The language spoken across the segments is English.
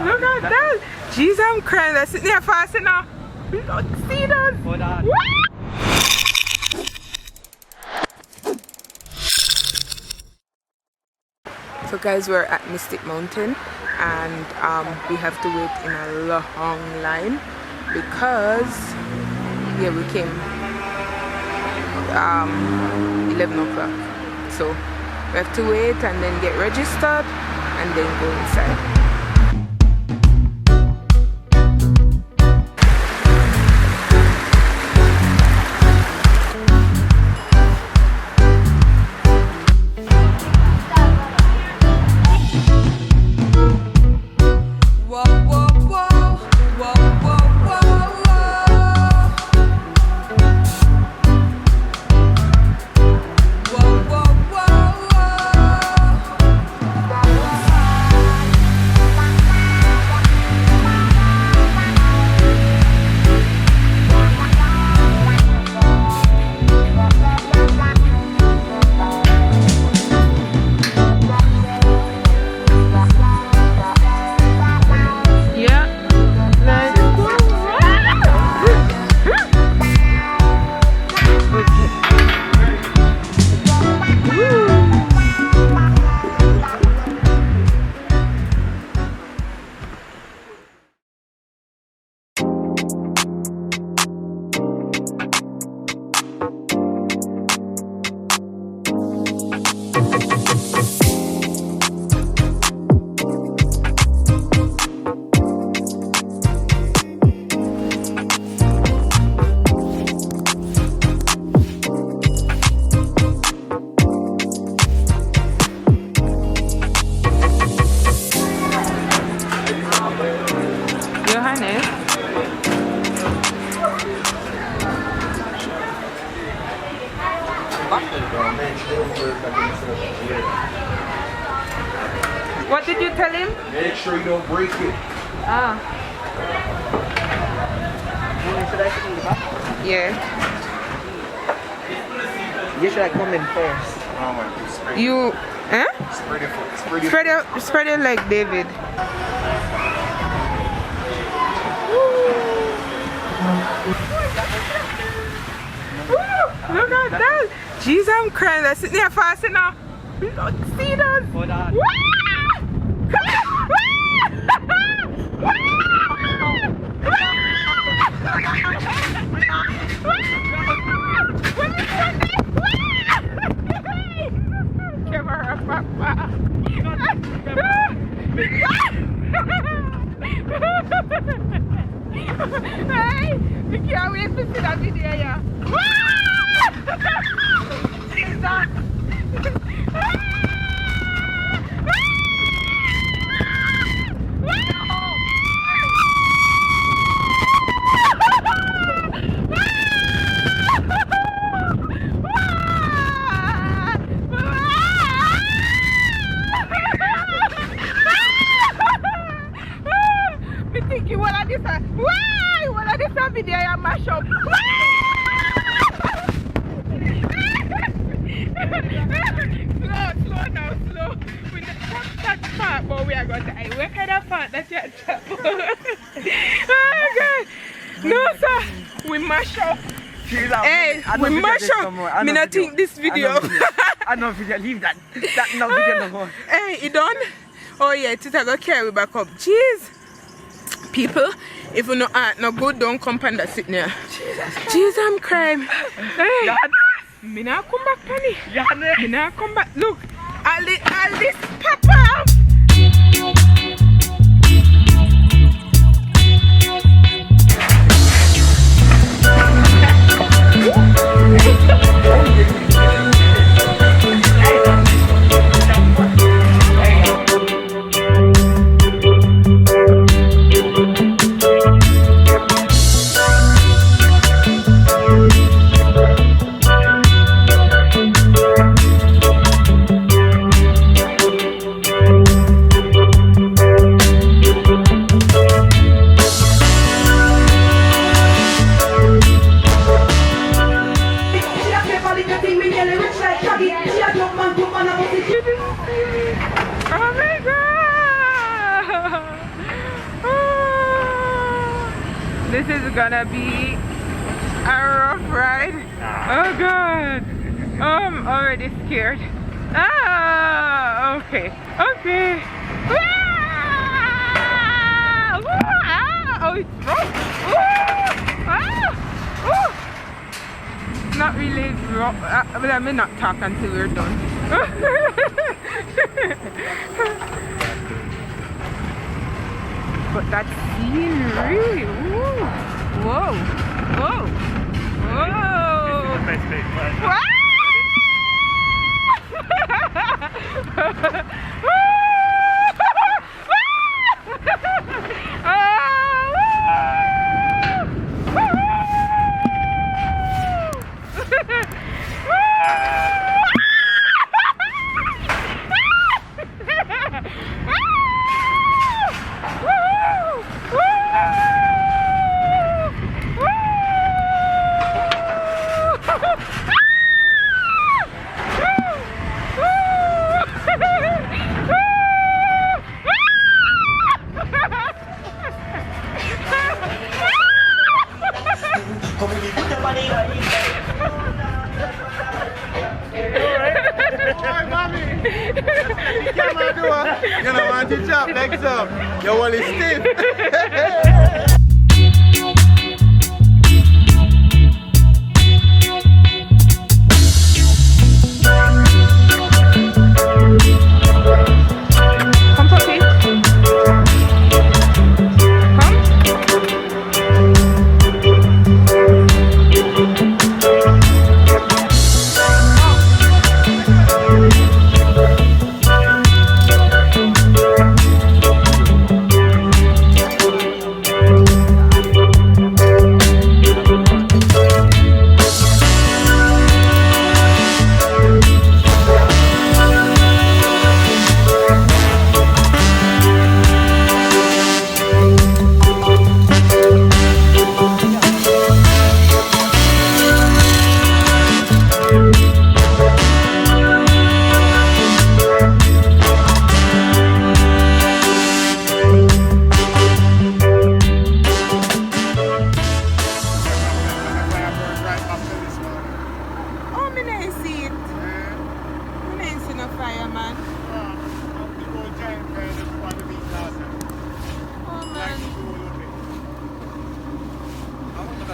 Look at that. Jeez, I'm crying. They're sitting there fast enough. We don't see them. Hold on. So guys, we're at Mystic Mountain and we have to wait in a long line because yeah, we came 11 o'clock. So we have to wait and then get registered and then go inside. What did you tell him? Make sure you don't break it. Ah. Yeah. You should have come in first. Oh my God. You, huh? Spread it like David. Look at that. Jeez, I'm crying. They're sitting there fast enough. We don't see them. Hold on. Hey, we can't wait to see that video, yeah. We think you want to do that. Why? You want to do that video, yeah, mash up. Slow now, slow. We not that far, but we are going to die. Where kind of far that you're at? Oh God. No sir, we mash up. Hey, we mash up. Me not think this video. I know video, leave that. That no video no more. Hey, you done? Oh yeah, Tita go carry back up. Jeez. People, if you no no good, don't come and sit there. Jeez, I'm crying. Hey. Me not come back, Penny. Me not come back. Look, all this papa. This is gonna be a rough ride. Oh god. Oh, I'm already scared. Ah, okay. Okay. Ah, ah, oh, it's rough. Ah, oh. It's not really rough. But I may not talk until we're done. But that scenery. Ooh. Whoa. Whoa. Whoa. This is the best bit, right? Wow. You know, want to chop next up. You want it stiff. Come, puppy.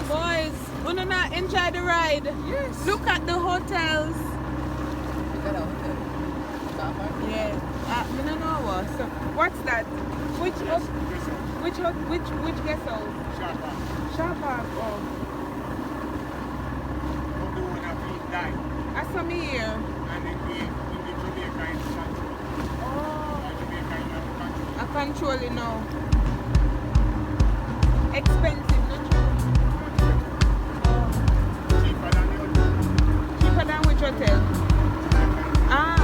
Boys, wanna not enjoy the ride? Yes. Look at the hotels. Yeah. I don't know what. So what's that? Which guest house? Sharpa. Oh. I saw me here. And then we Jamaica in control. Oh. Jamaica in control. I control it now. Expensive, not true? Oh. Cheaper than which hotel? Ah,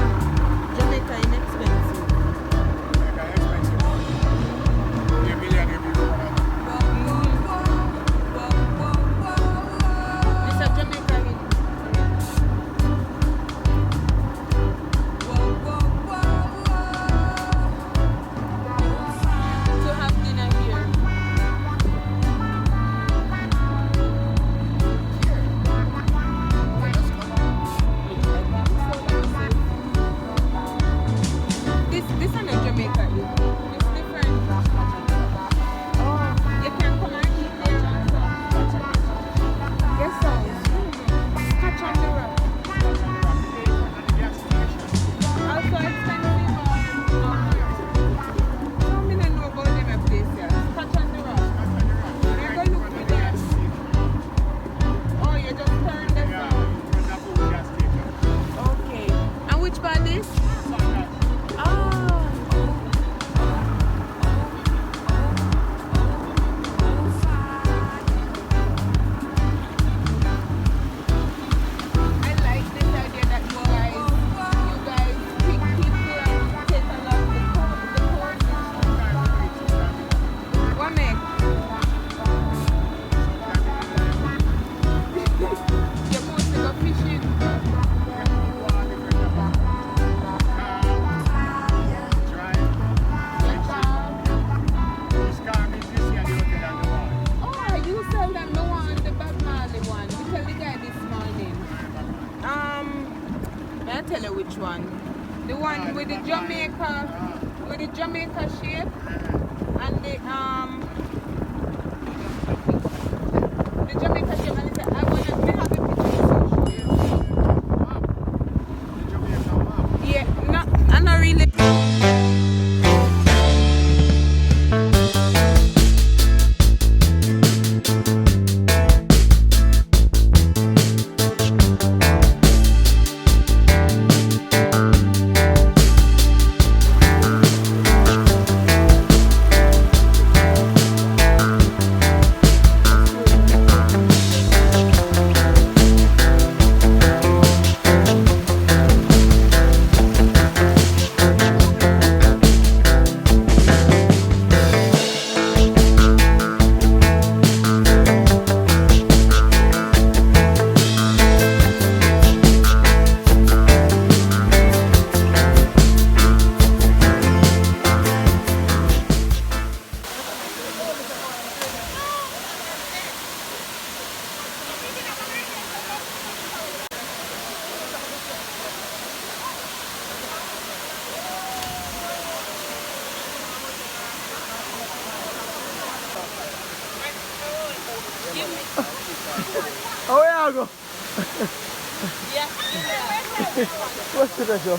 Jamaica inexpensive. Jamaica expensive. A million every day. This is Jamaica in. To have dinner here. with the Jamaica shape and the Jamaica shape, and he said, I want to have a picture to show you. Yeah, no, I'm not really. Oh, yeah, I'll go. Yeah. What's the show?